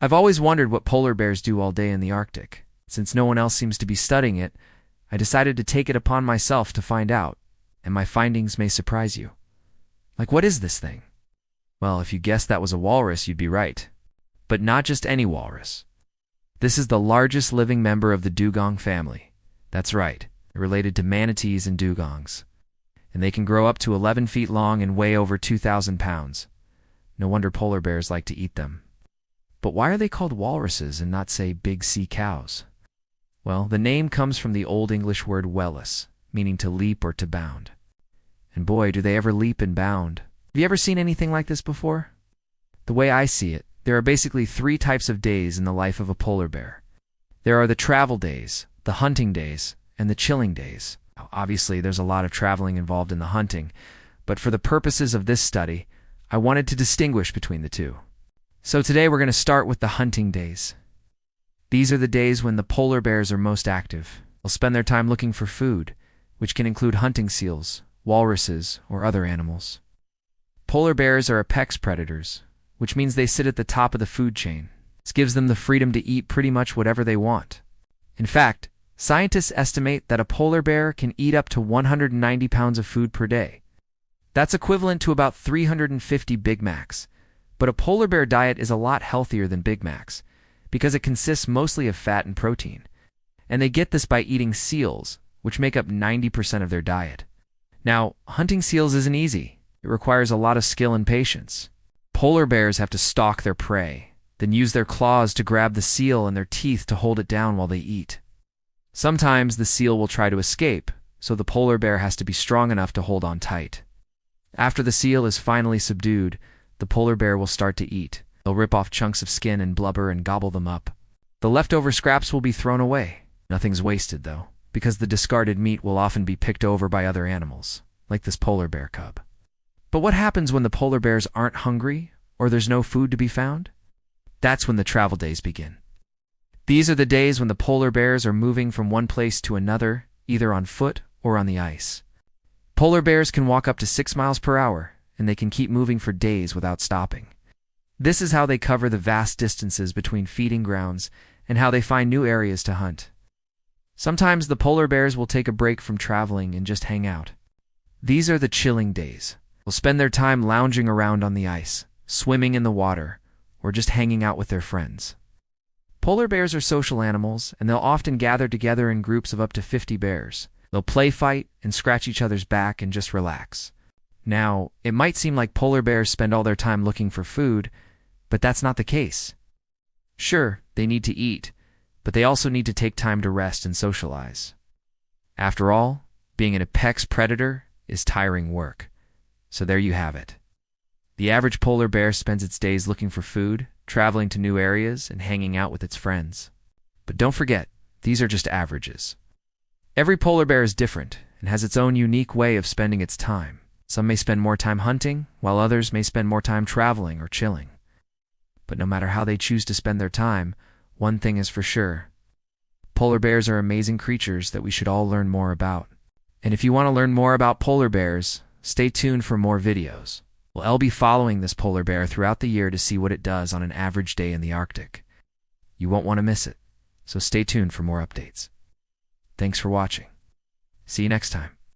I've always wondered what polar bears do all day in the Arctic. Since no one else seems to be studying it, I decided to take it upon myself to find out, and my findings may surprise you. Like, what is this thing? Well, if you guessed that was a walrus, you'd be right. But not just any walrus. This is the largest living member of the dugong family. That's right, related to manatees and dugongs. And they can grow up to 11 feet long and weigh over 2,000 pounds. No wonder polar bears like to eat them. But why are they called walruses and not, say, big sea cows? Well, the name comes from the Old English word wellus, meaning to leap or to bound. And boy, do they ever leap and bound. Have you ever seen anything like this before? The way I see it, there are basically 3 types of days in the life of a polar bear. There are the travel days, the hunting days, and the chilling days. Obviously, there's a lot of traveling involved in the hunting, but for the purposes of this study, I wanted to distinguish between the two. So today we're going to start with the hunting days. These are the days when the polar bears are most active. They'll spend their time looking for food, which can include hunting seals, walruses, or other animals. Polar bears are apex predators, which means they sit at the top of the food chain. This gives them the freedom to eat pretty much whatever they want. In fact, scientists estimate that a polar bear can eat up to 190 pounds of food per day. That's equivalent to about 350 Big Macs. But a polar bear diet is a lot healthier than Big Macs, because it consists mostly of fat and protein. And they get this by eating seals, which make up 90% of their diet. Now, hunting seals isn't easy. It requires a lot of skill and patience. Polar bears have to stalk their prey, then use their claws to grab the seal and their teeth to hold it down while they eat. Sometimes the seal will try to escape, so the polar bear has to be strong enough to hold on tight. After the seal is finally subdued, the polar bear will start to eat. They'll rip off chunks of skin and blubber and gobble them up. The leftover scraps will be thrown away. Nothing's wasted, though, because the discarded meat will often be picked over by other animals, like this polar bear cub. But what happens when the polar bears aren't hungry or there's no food to be found? That's when the travel days begin. These are the days when the polar bears are moving from one place to another, either on foot or on the ice. Polar bears can walk up to 6 miles per hour, and they can keep moving for days without stopping. This is how they cover the vast distances between feeding grounds and how they find new areas to hunt. Sometimes the polar bears will take a break from traveling and just hang out. These are the chilling days. They'll spend their time lounging around on the ice, swimming in the water, or just hanging out with their friends. Polar bears are social animals, and they'll often gather together in groups of up to 50 bears. They'll play fight and scratch each other's back and just relax. Now, it might seem like polar bears spend all their time looking for food, but that's not the case. Sure, they need to eat, but they also need to take time to rest and socialize. After all, being an apex predator is tiring work. So there you have it. The average polar bear spends its days looking for food, traveling to new areas, and hanging out with its friends. But don't forget, these are just averages. Every polar bear is different and has its own unique way of spending its time. Some may spend more time hunting, while others may spend more time traveling or chilling. But no matter how they choose to spend their time, one thing is for sure. Polar bears are amazing creatures that we should all learn more about. And if you want to learn more about polar bears, stay tuned for more videos. Well, I'll be following this polar bear throughout the year to see what it does on an average day in the Arctic. You won't want to miss it, so stay tuned for more updates. Thanks for watching. See you next time.